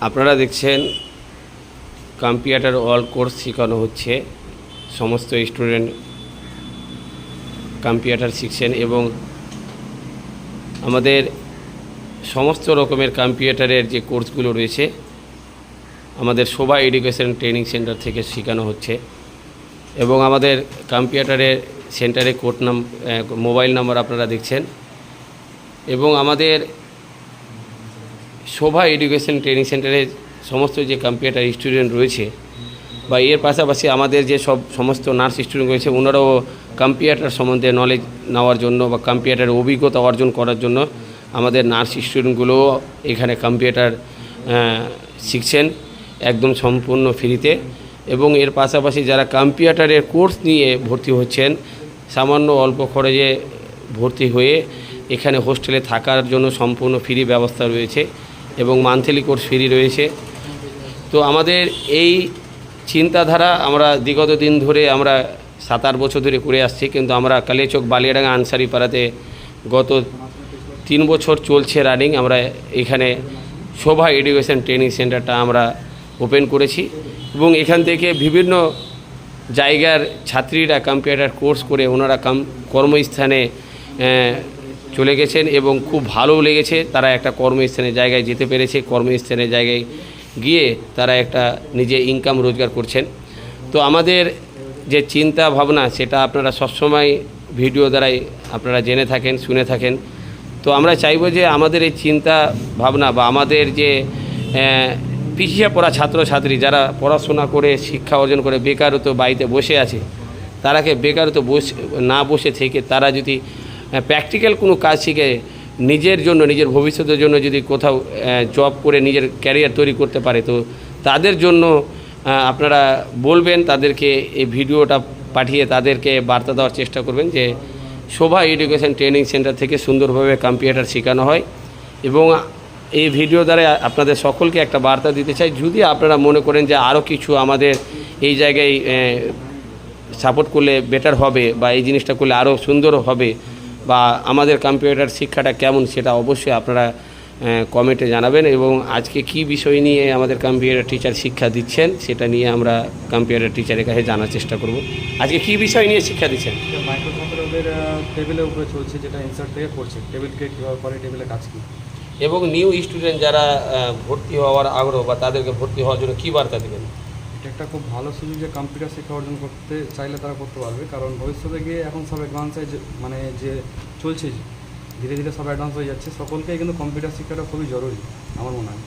আপনারা দেখছেন computer all course শেখানো হচ্ছে। সমস্ত স্টুডেন্ট কম্পিউটার শিখছেন এবং আমাদের সমস্ত রকমের কম্পিউটারের যে কোর্সগুলো রয়েছে আমাদের শোভা এডুকেশন ট্রেনিং সেন্টার থেকে শেখানো হচ্ছে। এবং আমাদের কম্পিউটারের সেন্টারে মোবাইল নাম্বার আপনারা দেখছেন। এবং আমাদের শোভা এডুকেশন ট্রেনিং সেন্টারে সমস্ত যে কম্পিউটার স্টুডেন্ট রয়েছে বা এর পাশাপাশি আমাদের যে সমস্ত নার্স স্টুডেন্ট রয়েছে ওনারাও কম্পিউটার সম্বন্ধে নলেজ নেওয়ার জন্য বা কম্পিউটারের অভিজ্ঞতা অর্জন করার জন্য আমাদের নার্স স্টুডেন্টগুলোও এখানে কম্পিউটার শিখছেন একদম সম্পূর্ণ ফ্রিতে। এবং এর পাশাপাশি যারা কম্পিউটারের কোর্স নিয়ে ভর্তি হচ্ছেন সামান্য অল্প খরচে ভর্তি হয়ে এখানে হোস্টেলে থাকার জন্য সম্পূর্ণ ফ্রি ব্যবস্থা রয়েছে এবং মান্থলি কোর্স ফ্রি রয়েছে। তো আমাদের এই চিন্তাধারা আমরা বিগত দিন ধরে আমরা 7-8 বছর ধরে করে আসছি, কিন্তু আমরা কালিয়াচক বালিয়াডাঙ্গা আনসারি পাড়াতে গত 3 বছর চলছে রানিং। আমরা এখানে শোভা এডুকেশন ট্রেনিং সেন্টারটা আমরা ওপেন করেছি এবং এখান থেকে বিভিন্ন জায়গার ছাত্রীরা কম্পিউটার কোর্স করে ওনারা কর্মস্থানে চলে গেছেন এবং খুব ভালো লেগেছে। তারা একটা কর্মস্থানের জায়গায় যেতে পেরেছে, কর্মস্থানের জায়গায় গিয়ে তারা একটা নিজে ইনকাম রোজগার করছেন। তো আমাদের যে চিন্তা ভাবনা সেটা আপনারা সবসময় ভিডিও দ্বারাই আপনারা জেনে থাকেন, শুনে থাকেন। তো আমরা চাইব যে আমাদের এই চিন্তা ভাবনা বা আমাদের যে পিছিয়ে পড়া ছাত্রছাত্রী যারা পড়াশোনা করে শিক্ষা অর্জন করে বেকারত্ব বাড়িতে বসে আছে, তারাকে বেকারত্ব না বসে থেকে তারা যদি প্র্যাকটিক্যাল কোনো কাজ শিখে নিজের জন্য, নিজের ভবিষ্যতের জন্য যদি কোথাও জব করে নিজের ক্যারিয়ার তৈরি করতে পারে, তো তাদের জন্য আপনারা বলবেন, তাদেরকে এই ভিডিওটা পাঠিয়ে তাদেরকে বার্তা দেওয়ার চেষ্টা করবেন যে শোভা এডুকেশন ট্রেনিং সেন্টার থেকে সুন্দরভাবে কম্পিউটার শেখানো হয়। এবং এই ভিডিও দ্বারা আপনাদের সকলকে একটা বার্তা দিতে চাই, যদি আপনারা মনে করেন যে আরও কিছু আমাদের এই জায়গায় সাপোর্ট করলে বেটার হবে বা এই জিনিসটা করলে আরও সুন্দর হবে বা আমাদের কম্পিউটার শিক্ষাটা কেমন সেটা অবশ্যই আপনারা কমেন্টে জানাবেন। এবং আজকে কি বিষয় নিয়ে আমাদের কম্পিউটার টিচার শিক্ষা দিচ্ছেন সেটা নিয়ে আমরা কম্পিউটার টিচারের কাছে জানার চেষ্টা করব। আজকে কি বিষয় নিয়ে শিক্ষা দিচ্ছেন? মাইক্রোকন্ট্রোলারের টেবিলের উপরে চলছে, যেটা ইনসার্ট থেকে করছে, টেবিলকে কীভাবে করে, টেবিলের কাজ কী। এবং নিউ স্টুডেন্ট যারা ভর্তি হওয়ার আগ্রহ বা তাদেরকে ভর্তি হওয়ার জন্য কী বার্তা দেবেন? এটা একটা খুব ভালো সুযোগ যে কম্পিউটার শিক্ষা অর্জন করতে চাইলে তারা করতে পারবে, কারণ ভবিষ্যতে গিয়ে এখন সব অ্যাডভান্সে মানে যে চলছে, ধীরে ধীরে সব অ্যাডভান্স হয়ে যাচ্ছে, সকলকেই কিন্তু কম্পিউটার শিক্ষাটা খুবই জরুরি আমার মনে হয়।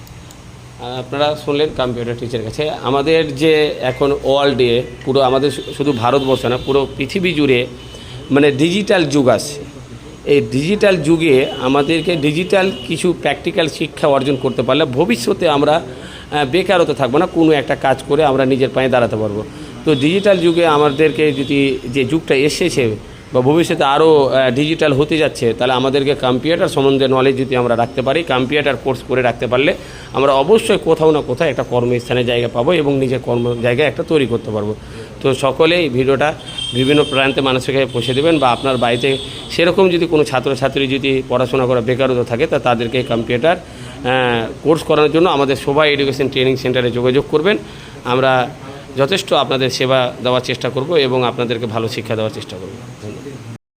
আপনারা শুনলেন কম্পিউটার টিচারের কাছে। আমাদের যে এখন ওয়ার্ল্ডে পুরো আমাদের শুধু ভারতবর্ষ না, পুরো পৃথিবী জুড়ে মানে ডিজিটাল যুগ আসছে। এই ডিজিটাল যুগে আমাদেরকে ডিজিটাল কিছু প্র্যাকটিক্যাল শিক্ষা অর্জন করতে পারলে ভবিষ্যতে আমরা বেকারত্ব থাকবো না, কোনো একটা কাজ করে আমরা নিজের পায়ে দাঁড়াতে পারবো। তো ডিজিটাল যুগে আমাদেরকে যদি যে যুগটা এসেছে বা ভবিষ্যতে আরও ডিজিটাল হতে যাচ্ছে, তাহলে আমাদেরকে কম্পিউটার সম্বন্ধে নলেজ যদি আমরা রাখতে পারি, কম্পিউটার কোর্স করে রাখতে পারলে আমরা অবশ্যই কোথাও না কোথাও একটা কর্মস্থানের জায়গা পাবো এবং নিজের কর্ম জায়গায় একটা তৈরি করতে পারবো। তো সকলেই এই ভিডিওটা বিভিন্ন প্রান্তে মানুষকে পৌঁছে দেবেন বা আপনার বাড়িতে সেরকম যদি কোনো ছাত্রছাত্রী যদি পড়াশোনা করা বেকারত্ব থাকে তা তাদেরকে কম্পিউটার কোর্স করানোর জন্য আমাদের শোভা এডুকেশন ট্রেনিং সেন্টারে যোগাযোগ করবেন। আমরা যথেষ্ট আপনাদের সেবা দেওয়ার চেষ্টা করব এবং আপনাদেরকে ভালো শিক্ষা দেওয়ার চেষ্টা করব। ধন্যবাদ।